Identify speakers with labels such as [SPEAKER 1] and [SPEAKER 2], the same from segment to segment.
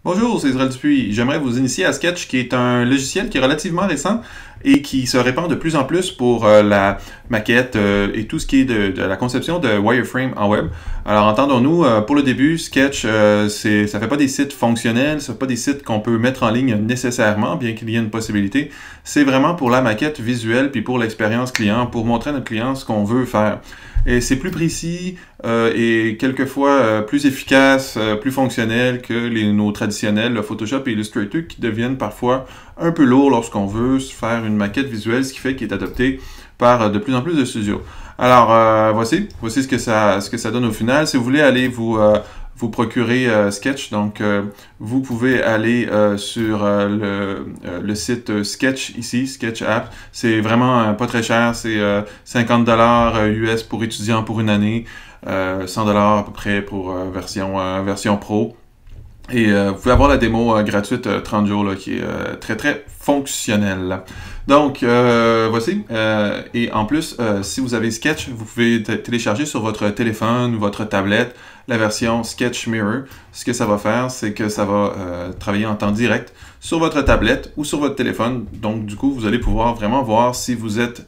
[SPEAKER 1] Bonjour, c'est Israël Dupuis. J'aimerais vous initier à Sketch, qui est un logiciel qui est relativement récent et qui se répand de plus en plus pour la maquette et tout ce qui est de la conception de wireframe en web. Alors entendons-nous, pour le début, Sketch, ça fait pas des sites fonctionnels, ça fait pas des sites qu'on peut mettre en ligne nécessairement, bien qu'il y ait une possibilité. C'est vraiment pour la maquette visuelle puis pour l'expérience client, pour montrer à notre client ce qu'on veut faire. Et c'est plus précis et quelquefois plus efficace, plus fonctionnel que nos traditionnels Photoshop et Illustrator qui deviennent parfois un peu lourds lorsqu'on veut faire une maquette visuelle, ce qui fait qu'il est adopté par de plus en plus de studios. Alors voici ce que ça donne au final. Si vous voulez aller vous procurer Sketch, donc vous pouvez aller sur le site Sketch ici, Sketch App. C'est vraiment pas très cher, c'est 50 $ US pour étudiant pour une année, 100 $ à peu près pour version pro. Et vous pouvez avoir la démo gratuite 30 jours là, qui est très très fonctionnelle. Donc voici. Et en plus, si vous avez Sketch, vous pouvez télécharger sur votre téléphone ou votre tablette la version Sketch Mirror. Ce que ça va faire, c'est que ça va travailler en temps direct sur votre tablette ou sur votre téléphone. Donc du coup, vous allez pouvoir vraiment voir si vous êtes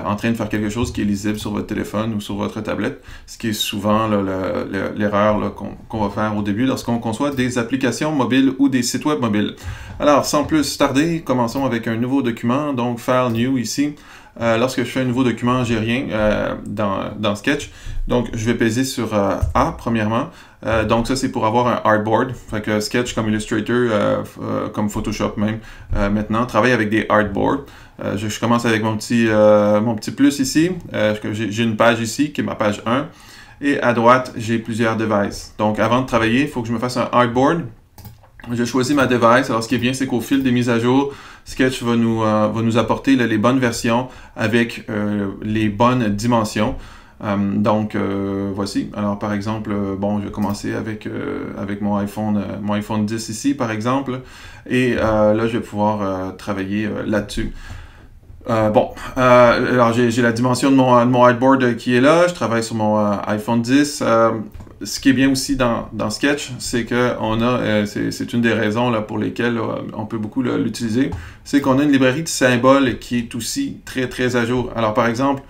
[SPEAKER 1] en train de faire quelque chose qui est lisible sur votre téléphone ou sur votre tablette, ce qui est souvent l'erreur qu'on va faire au début lorsqu'on conçoit des applications mobiles ou des sites web mobiles. Alors, sans plus tarder, commençons avec un nouveau document, donc File New ici. Lorsque je fais un nouveau document, j'ai rien dans Sketch. Donc, je vais peser sur A, premièrement. Donc, ça, c'est pour avoir un artboard. Fait que Sketch, comme Illustrator, comme Photoshop même, maintenant, travaille avec des artboards. Je commence avec mon petit plus ici. J'ai une page ici, qui est ma page 1. Et à droite, j'ai plusieurs devices. Donc, avant de travailler, il faut que je me fasse un artboard. Je choisis ma device. Alors, ce qui est bien, c'est qu'au fil des mises à jour, Sketch va nous apporter les bonnes versions avec les bonnes dimensions. Voici. Alors, par exemple, bon, je vais commencer avec mon iPhone 10 ici, par exemple. Et là, je vais pouvoir travailler là-dessus. Alors j'ai la dimension de mon artboard qui est là. Je travaille sur mon iPhone 10. Ce qui est bien aussi dans Sketch, c'est que c'est une des raisons là, pour lesquelles on peut beaucoup l'utiliser, c'est qu'on a une librairie de symboles qui est aussi très très à jour. Alors par exemple,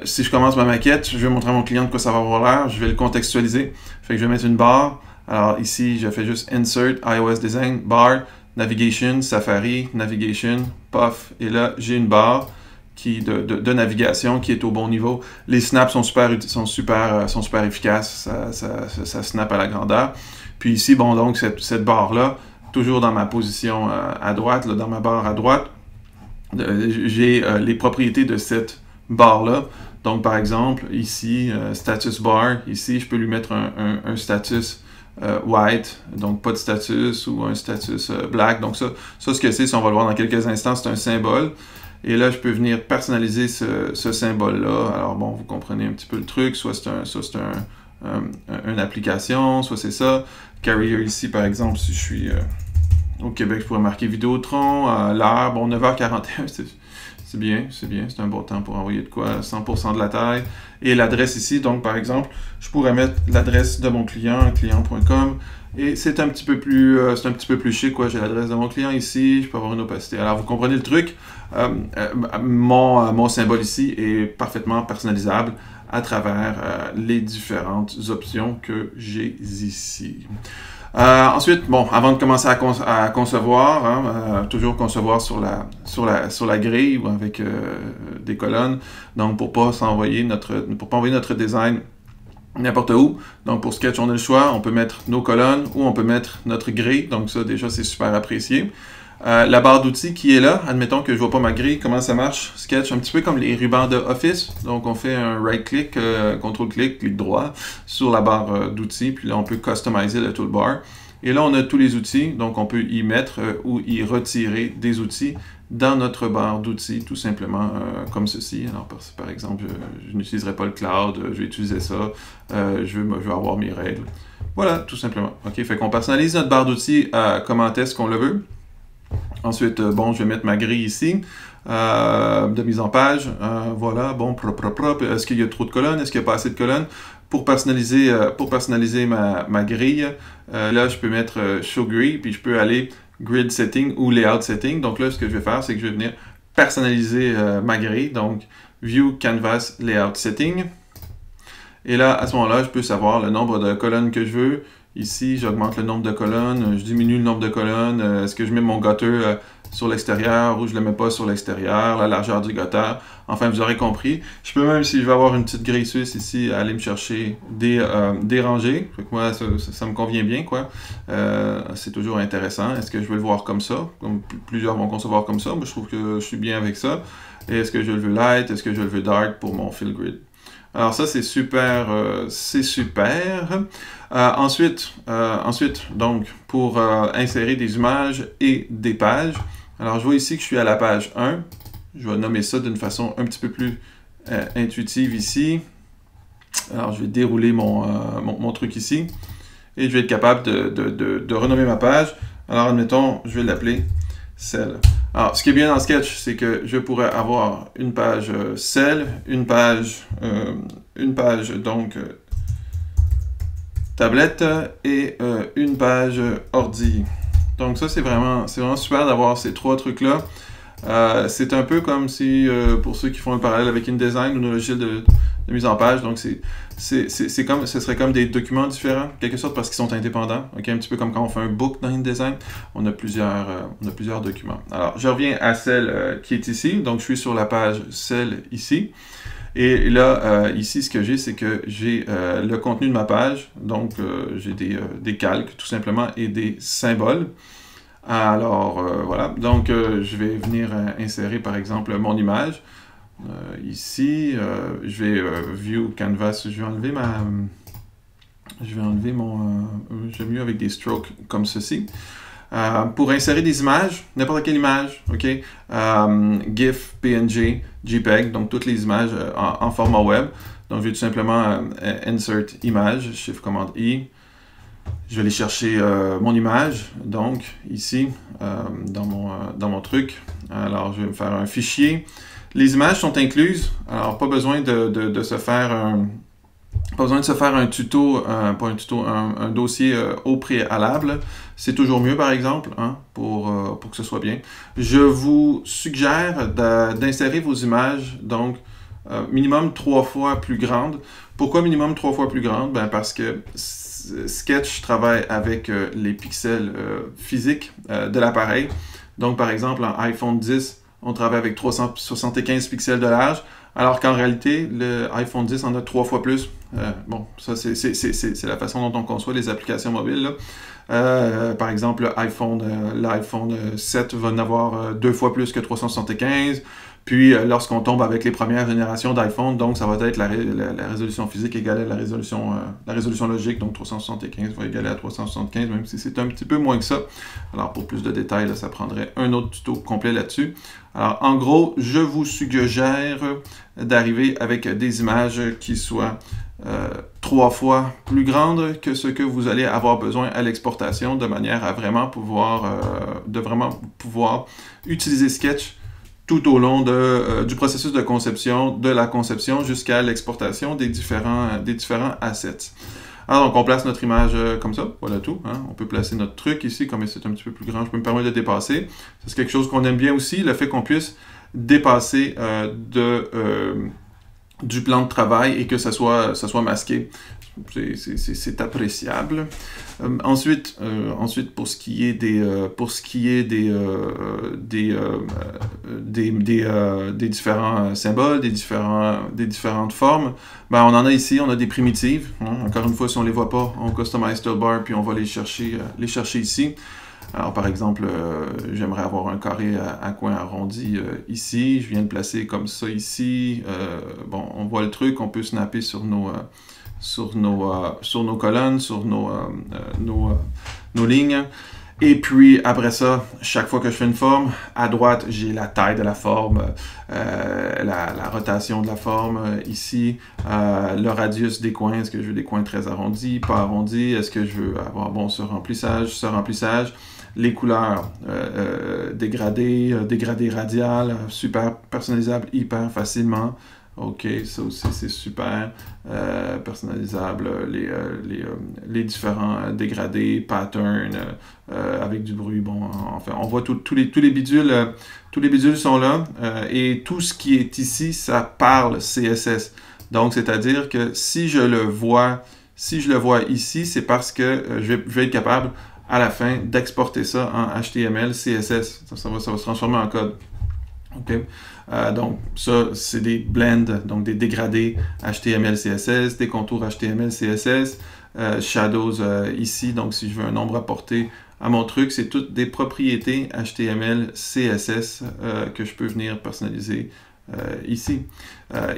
[SPEAKER 1] si je commence ma maquette, je vais montrer à mon client de quoi ça va avoir l'air, je vais le contextualiser. Fait que je vais mettre une barre. Alors ici, je fais juste Insert, iOS Design, Bar, Navigation, Safari, Navigation, Puff. Et là, j'ai une barre de navigation qui est au bon niveau. Les snaps sont super efficaces. Ça snap à la grandeur. Puis ici, bon, donc, cette barre-là, toujours dans ma position à droite, là, dans ma barre à droite, j'ai les propriétés de cette barre-là. Donc, par exemple, ici, status bar, ici, je peux lui mettre un status white, donc pas de status, ou un status black. Donc ça ce que c'est, si on va le voir dans quelques instants, c'est un symbole. Et là, je peux venir personnaliser ce symbole-là. Alors bon, vous comprenez un petit peu le truc. Soit c'est une application, soit c'est ça. Carrier ici, par exemple, si je suis au Québec, je pourrais marquer Vidéotron, l'heure, bon, 9h41, c'est bien, c'est un bon temps pour envoyer de quoi, 100% de la taille. Et l'adresse ici, donc par exemple, je pourrais mettre l'adresse de mon client, client.com, et c'est un petit peu plus chic, quoi. J'ai l'adresse de mon client ici, je peux avoir une opacité. Alors vous comprenez le truc, mon symbole ici est parfaitement personnalisable à travers les différentes options que j'ai ici. Ensuite, bon, avant de commencer à concevoir, hein, toujours concevoir sur la grille ou avec des colonnes, donc pour pas envoyer notre design n'importe où. Donc pour Sketch, on a le choix, on peut mettre nos colonnes ou on peut mettre notre grille, donc ça déjà c'est super apprécié. La barre d'outils qui est là, admettons que je ne vois pas ma grille, comment ça marche? Sketch, un petit peu comme les rubans de Office. Donc on fait un right-click, contrôle-clic, clic droit sur la barre d'outils, puis là on peut customiser le toolbar. Et là on a tous les outils, donc on peut y mettre ou y retirer des outils dans notre barre d'outils, tout simplement comme ceci. Alors par exemple, je n'utiliserai pas le cloud, je vais utiliser ça, je vais avoir mes règles. Voilà, tout simplement. OK, fait qu'on personnalise notre barre d'outils comment est-ce qu'on le veut. Ensuite, bon, je vais mettre ma grille ici, de mise en page. Voilà, bon, propre. Est-ce qu'il y a trop de colonnes? Est-ce qu'il n'y a pas assez de colonnes? pour personnaliser ma grille. Là, je peux mettre Show Grid, puis je peux aller Grid Setting ou Layout Setting. Donc là, ce que je vais faire, c'est que je vais venir personnaliser ma grille. Donc, View Canvas Layout Setting. Et là, à ce moment-là, je peux savoir le nombre de colonnes que je veux. Ici, j'augmente le nombre de colonnes, je diminue le nombre de colonnes. Est-ce que je mets mon gutter sur l'extérieur ou je ne le mets pas sur l'extérieur, la largeur du gutter. Enfin, vous aurez compris. Je peux même, si je veux avoir une petite grille suisse ici, aller me chercher des rangées. Fait que moi, ça me convient bien, quoi. C'est toujours intéressant. Est-ce que je veux le voir comme ça? Comme plusieurs vont concevoir comme ça. Moi, je trouve que je suis bien avec ça. Et est-ce que je le veux light? Est-ce que je le veux dark pour mon fill grid? Alors ça, c'est super, c'est super. Ensuite, donc, pour insérer des images et des pages, alors je vois ici que je suis à la page 1. Je vais nommer ça d'une façon un petit peu plus intuitive ici. Alors, je vais dérouler mon truc ici. Et je vais être capable de renommer ma page. Alors, admettons, je vais l'appeler celle. Alors, ce qui est bien dans Sketch, c'est que je pourrais avoir une page cell, une page donc tablette et une page ordi. Donc ça, c'est vraiment super d'avoir ces trois trucs-là. C'est un peu comme si, pour ceux qui font le parallèle avec InDesign ou nos logiciels de mise en page, donc ce serait comme des documents différents, en quelque sorte, parce qu'ils sont indépendants. Okay? Un petit peu comme quand on fait un book dans InDesign, on a plusieurs documents. Alors, je reviens à celle qui est ici. Donc, je suis sur la page celle ici. Et là, ici, ce que j'ai, c'est que j'ai le contenu de ma page. Donc, j'ai des calques, tout simplement, et des symboles. Alors, voilà. Donc, je vais venir insérer, par exemple, mon image. Ici, je vais View Canvas. Je vais enlever j'aime mieux avec des strokes comme ceci. Pour insérer des images, n'importe quelle image, ok? GIF, PNG, JPEG, donc toutes les images en format web. Donc, je vais tout simplement Insert Image, Shift Command I. Je vais aller chercher mon image, donc ici, dans mon truc. Alors, je vais me faire un fichier. Les images sont incluses, alors pas besoin de se faire un tuto, pas un tuto, un dossier au préalable. C'est toujours mieux, par exemple, hein, pour que ce soit bien. Je vous suggère d'insérer vos images, donc, minimum 3 fois plus grandes. Pourquoi minimum 3 fois plus grande? Ben parce que Sketch travaille avec les pixels physiques de l'appareil. Donc, par exemple, en iPhone 10, on travaille avec 375 pixels de large, alors qu'en réalité, le iPhone 10 en a 3 fois plus. Bon, ça, c'est la façon dont on conçoit les applications mobiles, là. Par exemple, l'iPhone 7 va en avoir 2 fois plus que 375. Puis, lorsqu'on tombe avec les premières générations d'iPhone, donc ça va être la résolution physique égale à la résolution logique, donc 375 va égaler à 375, même si c'est un petit peu moins que ça. Alors, pour plus de détails, là, ça prendrait un autre tuto complet là-dessus. Alors, en gros, je vous suggère d'arriver avec des images qui soient 3 fois plus grandes que ce que vous allez avoir besoin à l'exportation, de manière à vraiment pouvoir utiliser Sketch tout au long du processus de conception, de la conception jusqu'à l'exportation des différents assets. Alors, donc, on place notre image comme ça, voilà tout. Hein? On peut placer notre truc ici, comme c'est un petit peu plus grand, je peux me permettre de dépasser. C'est quelque chose qu'on aime bien aussi, le fait qu'on puisse dépasser du plan de travail et que ça soit masqué. C'est appréciable. Ensuite, pour ce qui est des différents symboles, des différentes formes, ben on en a ici, on a des primitives. Hein. Encore une fois, si on ne les voit pas, on customize toolbar puis on va les chercher ici. Alors, par exemple, j'aimerais avoir un carré à coin arrondi ici. Je viens de placer comme ça ici. Bon, on voit le truc, on peut snapper sur nos colonnes, sur nos lignes. Et puis, après ça, chaque fois que je fais une forme, à droite, j'ai la taille de la forme, la rotation de la forme ici, le radius des coins. Est-ce que je veux des coins très arrondis, pas arrondis? Est-ce que je veux avoir, bon, ce remplissage? Les couleurs dégradées radiales, super personnalisables hyper facilement. OK, ça aussi, c'est super. Personnalisable, les différents dégradés, patterns, avec du bruit. Bon, enfin, on voit tous les bidules sont là. Et tout ce qui est ici, ça parle CSS. Donc, c'est-à-dire que si je le vois ici, c'est parce que je vais être capable, à la fin, d'exporter ça en HTML, CSS. Ça va se transformer en code. OK? Donc, ça, c'est des blends, donc des dégradés HTML, CSS, des contours HTML, CSS, shadows ici. Donc, si je veux un nombre apporté à mon truc, c'est toutes des propriétés HTML, CSS que je peux venir personnaliser ici.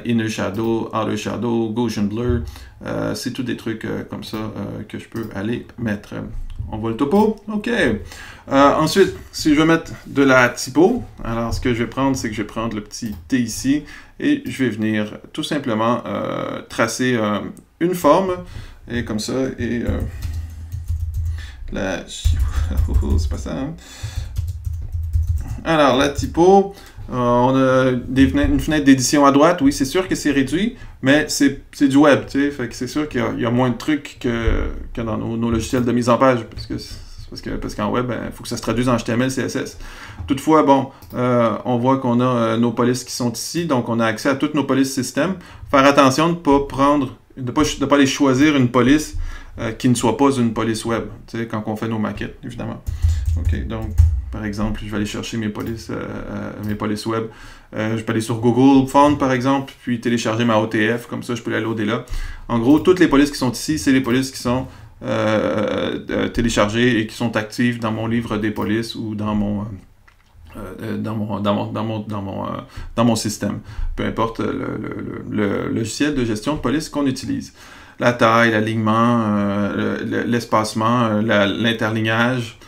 [SPEAKER 1] Inner shadow, outer shadow, Gaussian blur, c'est tous des trucs comme ça que je peux aller mettre. On voit le topo? OK. Ensuite, si je veux mettre de la typo, alors ce que je vais prendre, c'est que je vais prendre le petit T ici et je vais venir tout simplement tracer une forme et comme ça et c'est pas ça, hein? Alors, la typo, on a une fenêtre d'édition à droite. Oui, c'est sûr que c'est réduit, mais c'est du web, tu sais. Fait que c'est sûr qu'il y a moins de trucs que dans nos logiciels de mise en page, parce qu'en web, il faut que ça se traduise en HTML, CSS. Toutefois, bon, on voit qu'on a nos polices qui sont ici, donc on a accès à toutes nos polices système. Faire attention de ne pas aller choisir une police qui ne soit pas une police web, tu sais, quand on fait nos maquettes, évidemment. OK, donc, par exemple, je vais aller chercher mes polices web. Je peux aller sur Google Font, par exemple, puis télécharger ma OTF, comme ça, je peux la loader là. En gros, toutes les polices qui sont ici, c'est les polices qui sont téléchargées et qui sont actives dans mon livre des polices ou dans mon système. Peu importe le logiciel de gestion de police qu'on utilise. La taille, l'alignement, l'espacement, l'interlignage,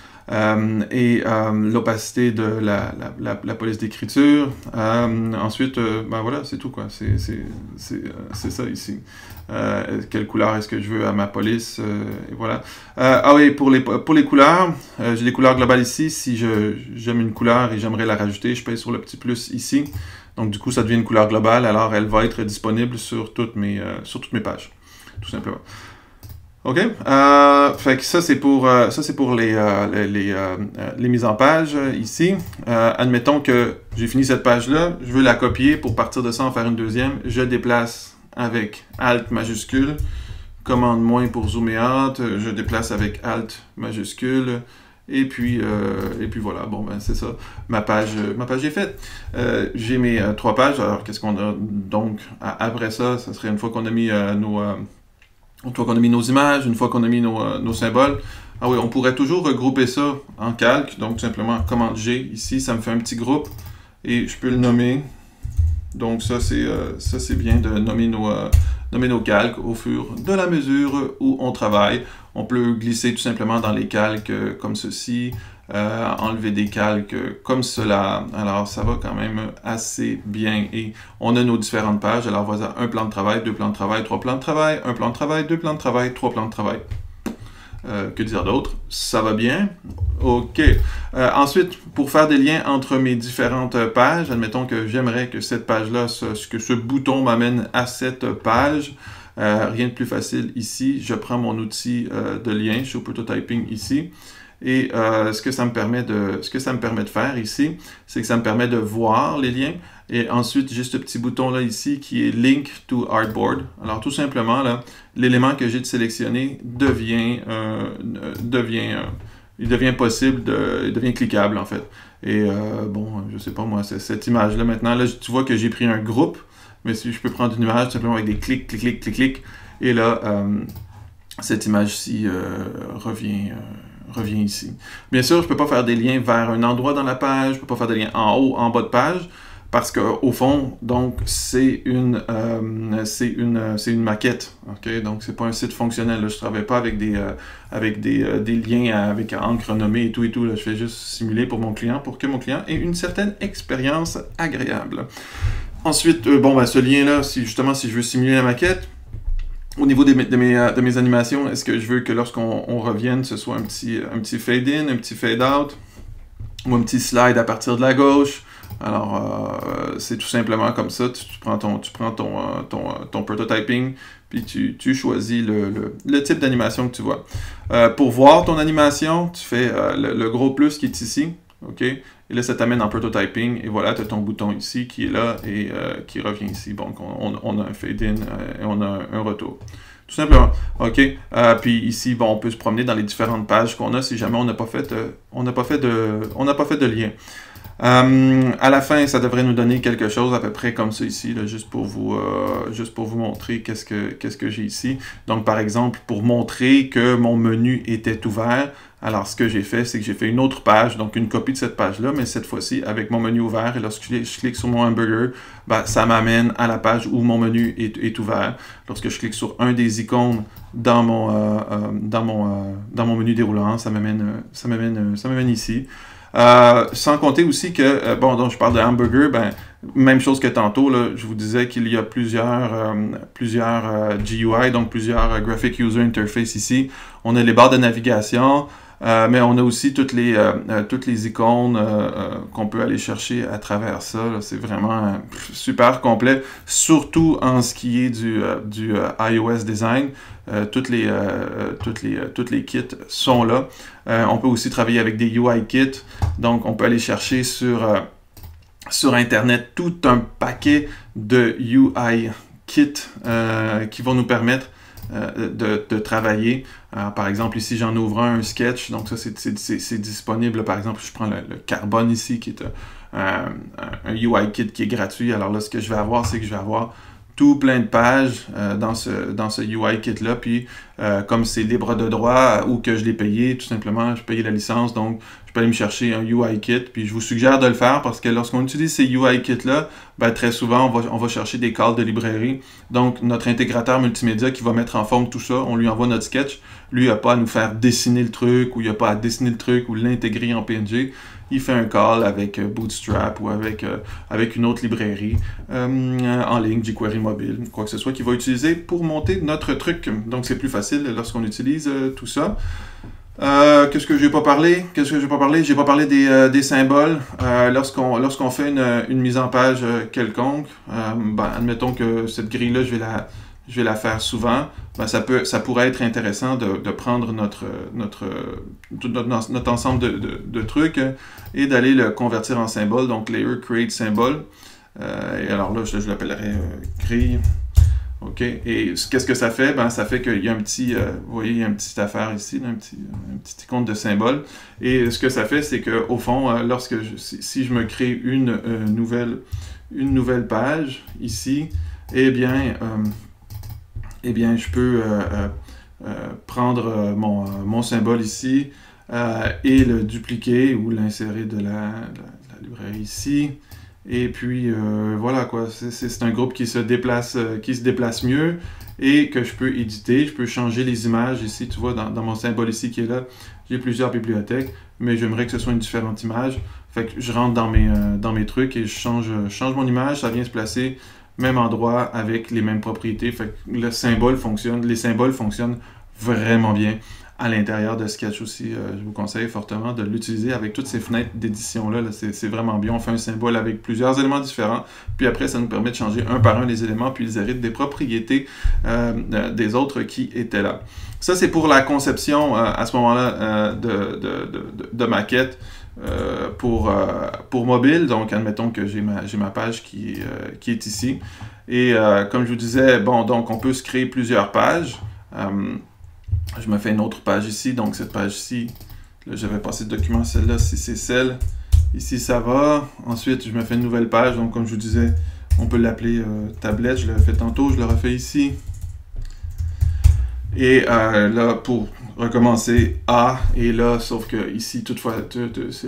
[SPEAKER 1] et l'opacité de la police d'écriture. Ensuite, ben voilà, c'est tout, quoi. C'est ça ici. Quelle couleur est-ce que je veux à ma police? Et voilà. Ah oui, pour les couleurs, j'ai des couleurs globales ici. Si j'aime une couleur et j'aimerais la rajouter, je paye sur le petit plus ici. Donc, du coup, ça devient une couleur globale. Alors, elle va être disponible sur toutes mes pages, tout simplement. OK? Fait que ça, c'est pour les mises en page ici. Admettons que j'ai fini cette page-là, je veux la copier pour partir de ça en faire une deuxième. Je déplace avec Alt majuscule, commande moins pour zoomer out, je déplace avec Alt majuscule, et puis voilà, bon ben c'est ça, ma page est faite. J'ai mes 3 pages, alors qu'est-ce qu'on a donc après ça? Ça serait une fois qu'on a mis nos images, une fois qu'on a mis nos symboles. Ah oui, on pourrait toujours regrouper ça en calque, donc tout simplement commande G ici, ça me fait un petit groupe et je peux le nommer. Donc ça c'est bien de nommer nos calques au fur de la mesure où on travaille. On peut glisser tout simplement dans les calques comme ceci, enlever des calques comme cela. Alors ça va quand même assez bien. Et on a nos différentes pages. Alors voilà, un plan de travail, 2 plans de travail, 3 plans de travail, un plan de travail, 2 plans de travail, 3 plans de travail. Que dire d'autre? Ça va bien? OK. Ensuite, pour faire des liens entre mes différentes pages, admettons que j'aimerais que cette page-là, que ce bouton m'amène à cette page. Rien de plus facile ici. Je prends mon outil de lien, Show Prototyping ici. Et ce que ça me permet de faire ici, c'est que ça me permet de voir les liens. Et ensuite, j'ai ce petit bouton-là ici qui est Link to Artboard. Alors, tout simplement, là, l'élément que j'ai de sélectionner devient possible, il devient cliquable, en fait. Et bon, je sais pas moi, cette image-là, maintenant, là, tu vois que j'ai pris un groupe, mais si je peux prendre une image simplement avec des clics, clics, clics, clics, clics, et là, cette image-ci revient ici. Bien sûr, je ne peux pas faire des liens vers un endroit dans la page, je ne peux pas faire des liens en haut, en bas de page, parce qu'au fond, donc, c'est une maquette. Okay? Donc, c'est pas un site fonctionnel. Là. Je ne travaille pas avec des liens avec encre nommée et tout. Là. Je fais juste simuler pour mon client, pour que mon client ait une certaine expérience agréable. Ensuite, ce lien-là, si je veux simuler la maquette, au niveau de mes animations, est-ce que je veux que lorsqu'on revienne, ce soit un petit fade-in, un petit fade-out, ou un petit slide à partir de la gauche, Alors, c'est tout simplement comme ça. Tu prends ton prototyping, puis tu choisis le type d'animation que tu vois. Pour voir ton animation, tu fais le gros plus qui est ici. OK? Et là, ça t'amène en prototyping. Et voilà, tu as ton bouton ici qui est là et qui revient ici. Donc, on a un fade-in et on a un retour. Tout simplement. OK? Puis ici, bon, on peut se promener dans les différentes pages qu'on a si jamais on n'a pas fait de lien. À la fin, ça devrait nous donner quelque chose à peu près comme ça ici, là, juste pour vous montrer qu'est-ce que j'ai ici. Donc, par exemple, pour montrer que mon menu était ouvert, alors ce que j'ai fait, c'est que j'ai fait une autre page, donc une copie de cette page-là, mais cette fois-ci avec mon menu ouvert. Et lorsque je clique sur mon hamburger, ben, ça m'amène à la page où mon menu est ouvert. Lorsque je clique sur un des icônes dans mon menu déroulant, ça m'amène ici. Sans compter aussi que, bon, donc je parle de hamburger, ben, même chose que tantôt, là, je vous disais qu'il y a plusieurs GUI, donc plusieurs Graphic User Interface ici. On a les barres de navigation, mais on a aussi toutes les icônes qu'on peut aller chercher à travers ça. C'est vraiment super complet, surtout en ce qui est du iOS design. Toutes les kits sont là. On peut aussi travailler avec des UI kits. Donc, on peut aller chercher sur Internet tout un paquet de UI kits qui vont nous permettre de travailler. Par exemple, ici, j'en ouvre un sketch. Donc, ça, c'est disponible. Par exemple, je prends le Carbone ici, qui est un UI kit qui est gratuit. Alors là, ce que je vais avoir, c'est que je vais avoir tout plein de pages dans ce UI kit-là. Puis, comme c'est libre de droit ou que je l'ai payé, tout simplement, je paye la licence. Donc, je peux aller me chercher un UI kit. Puis, je vous suggère de le faire parce que lorsqu'on utilise ces UI kits-là, ben, très souvent, on va chercher des calls de librairie. Donc, notre intégrateur multimédia qui va mettre en forme tout ça, on lui envoie notre sketch. Lui, il n'a pas à nous faire dessiner le truc ou il n'a pas à dessiner le truc ou l'intégrer en PNG. Il fait un call avec Bootstrap ou avec une autre librairie en ligne, jQuery mobile, quoi que ce soit, qu'il va utiliser pour monter notre truc. Donc, c'est plus facile lorsqu'on utilise tout ça. Qu'est-ce que je n'ai pas parlé? J'ai pas parlé des symboles. Lorsqu'on fait une mise en page quelconque, ben, admettons que cette grille-là, je vais la faire souvent. Ben, ça pourrait être intéressant de prendre notre ensemble de trucs et d'aller le convertir en symbole. Donc, layer create symbole. Et alors là, je l'appellerai grille. OK. Et qu'est-ce que ça fait? Ben, ça fait qu'il y a un petit, vous voyez, il y a une petite affaire ici, un petit icône de symbole. Et ce que ça fait, c'est qu'au fond, si je me crée une nouvelle page ici, eh bien, je peux prendre mon symbole ici et le dupliquer ou l'insérer de la librairie ici. Et puis, voilà quoi, c'est un groupe qui se déplace mieux et que je peux éditer. Je peux changer les images ici, tu vois, dans mon symbole ici qui est là. J'ai plusieurs bibliothèques, mais j'aimerais que ce soit une différente image. Fait que je rentre dans mes trucs et je change mon image, ça vient se placer même endroit avec les mêmes propriétés. Fait que les symboles fonctionnent vraiment bien. À l'intérieur de Sketch aussi, je vous conseille fortement de l'utiliser avec toutes ces fenêtres d'édition-là. C'est vraiment bien. On fait un symbole avec plusieurs éléments différents. Puis après, ça nous permet de changer un par un les éléments, puis ils héritent des propriétés des autres qui étaient là. Ça, c'est pour la conception à ce moment-là de maquette pour mobile. Donc, admettons que j'ai ma page qui est ici. Et comme je vous disais, bon, donc on peut se créer plusieurs pages. Je me fais une autre page ici, donc cette page-ci, j'avais passé le document, celle-là, si c'est celle, ici ça va. Ensuite, je me fais une nouvelle page, donc comme je vous disais, on peut l'appeler tablette, je l'avais fait tantôt, je le refais ici. Et là, pour recommencer, A, et là, sauf que ici, toutefois,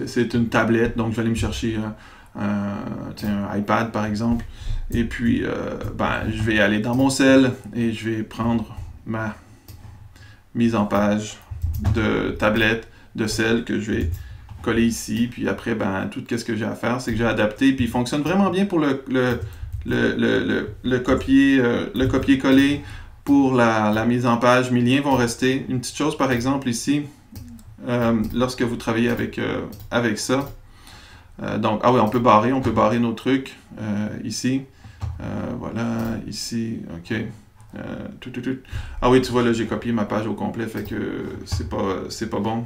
[SPEAKER 1] c'est une tablette, donc je vais aller me chercher un iPad par exemple. Et puis, je vais aller dans mon cell et je vais prendre ma mise en page de tablette, de celle que je vais coller ici. Puis après, tout ce que j'ai à faire, c'est que j'ai adapté. Puis il fonctionne vraiment bien pour le copier-coller, pour la mise en page. Mes liens vont rester. Une petite chose, par exemple, ici, lorsque vous travaillez avec ça, Donc, ah oui, on peut barrer nos trucs ici. Voilà, ici, ok. Ah oui, tu vois, là, j'ai copié ma page au complet, fait que c'est pas bon.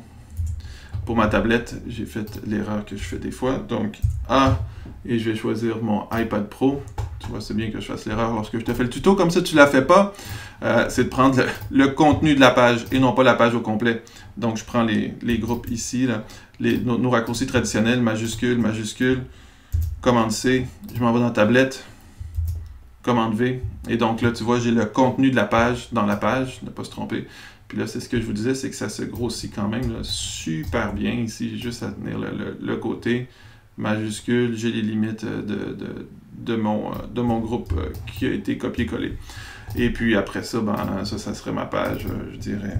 [SPEAKER 1] Pour ma tablette, j'ai fait l'erreur que je fais des fois. Donc, et je vais choisir mon iPad Pro. Tu vois, c'est bien que je fasse l'erreur lorsque je te fais le tuto. Comme ça, tu ne la fais pas. C'est de prendre le contenu de la page et non pas la page au complet. Donc, je prends les groupes ici, là, nos raccourcis traditionnels, majuscule, majuscule, commande C. Je m'en vais dans tablette, commande V. Et donc là, tu vois, j'ai le contenu de la page dans la page, ne pas se tromper. Puis là, c'est ce que je vous disais, c'est que ça se grossit quand même là, super bien. Ici, j'ai juste à tenir le côté majuscule. J'ai les limites de mon groupe qui a été copié-collé. Et puis après ça, ça serait ma page, je dirais,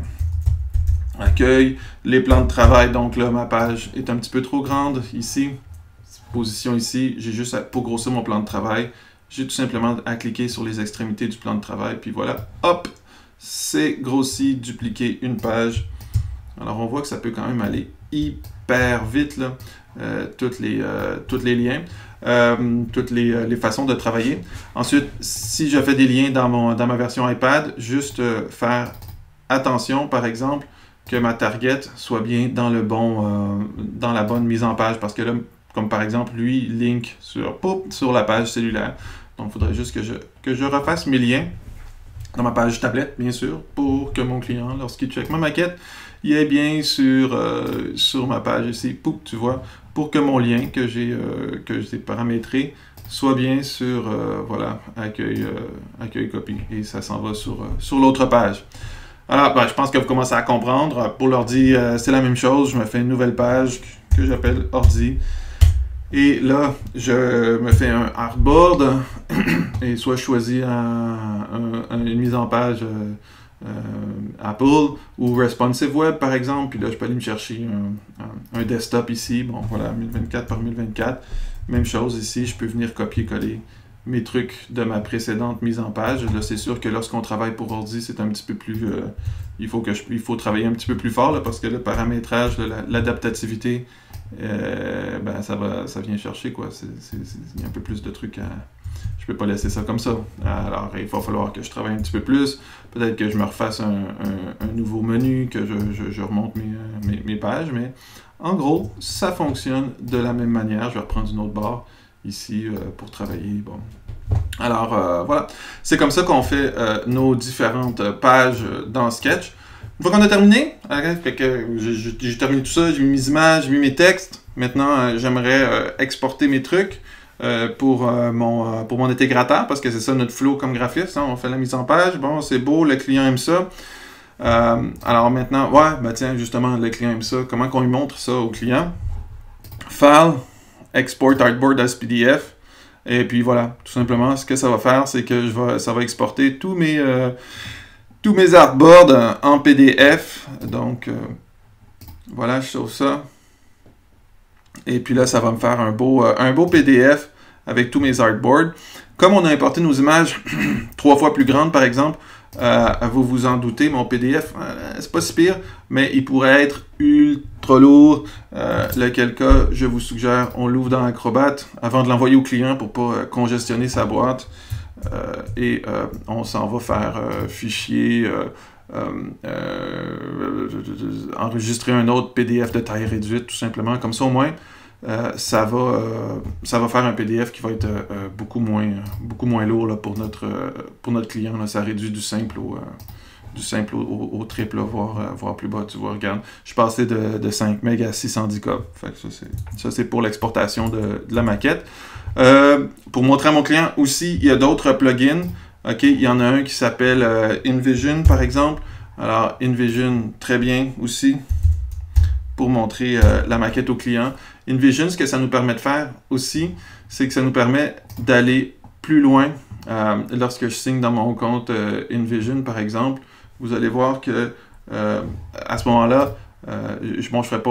[SPEAKER 1] accueil. Les plans de travail, donc là, ma page est un petit peu trop grande ici. Position ici, j'ai juste pour grossir mon plan de travail, j'ai tout simplement à cliquer sur les extrémités du plan de travail. Puis voilà, hop! C'est grossi, dupliquer une page. Alors, on voit que ça peut quand même aller hyper vite, là, tous les liens, toutes les façons de travailler. Ensuite, si je fais des liens dans ma version iPad, juste faire attention, par exemple, que ma target soit bien dans dans la bonne mise en page, parce que là, comme par exemple, lui, link sur la page cellulaire. Donc, il faudrait juste que je refasse mes liens dans ma page tablette, bien sûr, pour que mon client, lorsqu'il check ma maquette, il est bien sur ma page ici, tu vois, pour que mon lien que j'ai paramétré soit bien sur, voilà, accueil copie. Et ça s'en va sur l'autre page. Alors, je pense que vous commencez à comprendre. Pour l'ordi, c'est la même chose. Je me fais une nouvelle page que j'appelle ordi. Et là, je me fais un artboard et soit je choisis une mise en page Apple ou Responsive Web par exemple. Puis là, je peux aller me chercher un desktop ici. Bon, voilà, 1024 par 1024. Même chose ici, je peux venir copier-coller mes trucs de ma précédente mise en page. Là, c'est sûr que lorsqu'on travaille pour ordi, c'est un petit peu plus... il faut travailler un petit peu plus fort là, parce que le paramétrage, l'adaptativité, ça vient chercher, quoi. Il y a un peu plus de trucs à... Je peux pas laisser ça comme ça. Alors, il va falloir que je travaille un petit peu plus. Peut-être que je me refasse un nouveau menu, que je remonte mes pages, mais en gros, ça fonctionne de la même manière. Je vais reprendre une autre barre ici pour travailler. Bon. Alors, voilà. C'est comme ça qu'on fait nos différentes pages dans Sketch. Une fois qu'on a terminé, j'ai terminé tout ça, j'ai mis mes images, j'ai mis mes textes. Maintenant, j'aimerais exporter mes trucs pour mon intégrateur, parce que c'est ça notre flow comme graphiste. Hein, on fait la mise en page, bon, c'est beau, le client aime ça. Alors maintenant, tiens, justement, le client aime ça. Comment qu'on lui montre ça au client? File, Export Artboard as PDF. Et puis voilà, tout simplement, ce que ça va faire, c'est que ça va exporter tous mes artboards en PDF. Donc, voilà, je sauve ça. Et puis là, ça va me faire un beau PDF avec tous mes artboards. Comme on a importé nos images 3 fois plus grandes, par exemple, vous vous en doutez, mon PDF, c'est pas si pire, mais il pourrait être ultra lourd. Lequel cas, je vous suggère, on l'ouvre dans Acrobat avant de l'envoyer au client pour pas congestionner sa boîte. Et on s'en va faire fichier, enregistrer un autre PDF de taille réduite, tout simplement. Comme ça, au moins, ça va faire un PDF qui va être beaucoup moins lourd là, pour notre client. Là. Ça réduit du simple au triple, voire plus bas. Tu vois, regarde, je suis passé de 5 MB à 610 KB. Fait que ça, c'est pour l'exportation de la maquette. Pour montrer à mon client aussi, il y a d'autres plugins. Okay, il y en a un qui s'appelle InVision, par exemple. Alors, InVision, très bien aussi pour montrer la maquette au client. InVision, ce que ça nous permet de faire aussi, c'est que ça nous permet d'aller plus loin. Lorsque je signe dans mon compte InVision, par exemple, vous allez voir que à ce moment-là, je ne ferai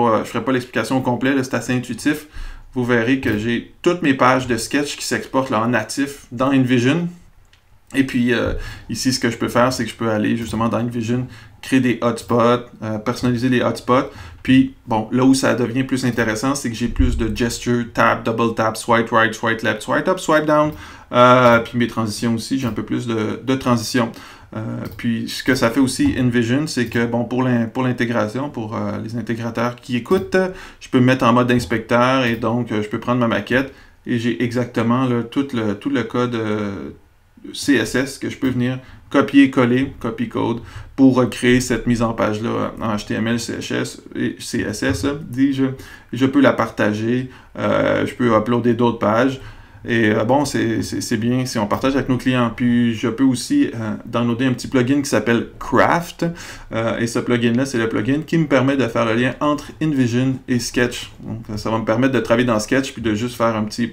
[SPEAKER 1] pas l'explication au complet, c'est assez intuitif. Vous verrez que j'ai toutes mes pages de sketch qui s'exportent en natif dans InVision. Et puis, ici, ce que je peux faire, c'est que je peux aller justement dans InVision, créer des hotspots, personnaliser les hotspots. Puis, bon, là où ça devient plus intéressant, c'est que j'ai plus de gesture, tap, double tap, swipe right, swipe left, swipe up, swipe down. Puis mes transitions aussi, j'ai un peu plus de transitions. Puis ce que ça fait aussi InVision, c'est que bon pour l'intégration, pour les intégrateurs qui écoutent, je peux me mettre en mode inspecteur et donc je peux prendre ma maquette et j'ai exactement là, tout le code CSS que je peux venir copier-coller, copy-code, pour créer cette mise en page-là en HTML, CSS, dis-je. Je peux la partager, je peux uploader d'autres pages. Et bon, c'est bien si on partage avec nos clients. Puis je peux aussi downloader un petit plugin qui s'appelle Craft. Et ce plugin-là, c'est le plugin qui me permet de faire le lien entre InVision et Sketch. Donc ça va me permettre de travailler dans Sketch, puis de juste faire un petit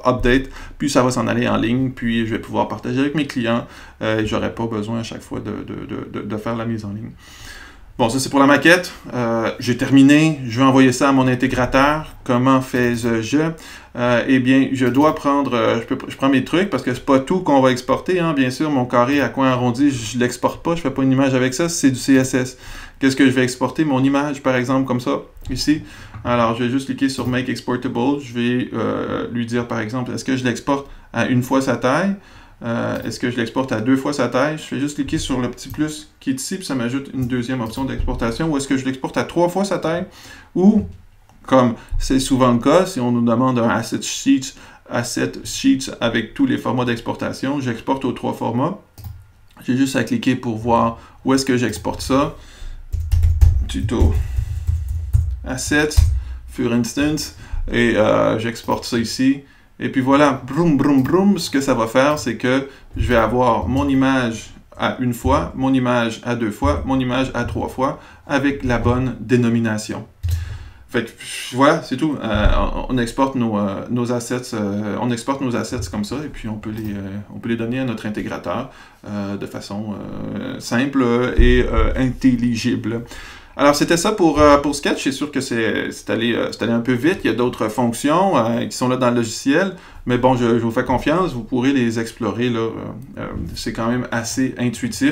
[SPEAKER 1] update, puis ça va s'en aller en ligne, puis je vais pouvoir partager avec mes clients. Et j'aurai pas besoin à chaque fois de faire la mise en ligne. Bon, ça c'est pour la maquette. J'ai terminé. Je vais envoyer ça à mon intégrateur. Comment fais-je? Eh bien, je dois prendre... je prends mes trucs parce que c'est pas tout qu'on va exporter. Hein. Bien sûr, mon carré à coin arrondi, je l'exporte pas. Je fais pas une image avec ça. C'est du CSS. Qu'est-ce que je vais exporter? Mon image, par exemple, comme ça, ici. Alors, je vais juste cliquer sur Make Exportable. Je vais lui dire, par exemple, est-ce que je l'exporte à une fois sa taille? Est-ce que je l'exporte à 2 fois sa taille? Je vais juste cliquer sur le petit plus qui est ici, puis ça m'ajoute une deuxième option d'exportation. Ou est-ce que je l'exporte à 3 fois sa taille? Ou, comme c'est souvent le cas, si on nous demande un asset sheet avec tous les formats d'exportation, j'exporte aux 3 formats. J'ai juste à cliquer pour voir où est-ce que j'exporte ça. Tuto Assets, for instance, et j'exporte ça ici. Et puis voilà, broum, broum, broum, ce que ça va faire, c'est que je vais avoir mon image à 1 fois, mon image à 2 fois, mon image à 3 fois, avec la bonne dénomination. Fait que voilà, c'est tout. On exporte nos assets, on exporte nos assets comme ça, et puis on peut les donner à notre intégrateur de façon simple et intelligible. Alors, c'était ça pour Sketch. C'est sûr que c'est allé un peu vite. Il y a d'autres fonctions qui sont là dans le logiciel. Mais bon, je vous fais confiance. Vous pourrez les explorer. Là. C'est quand même assez intuitif.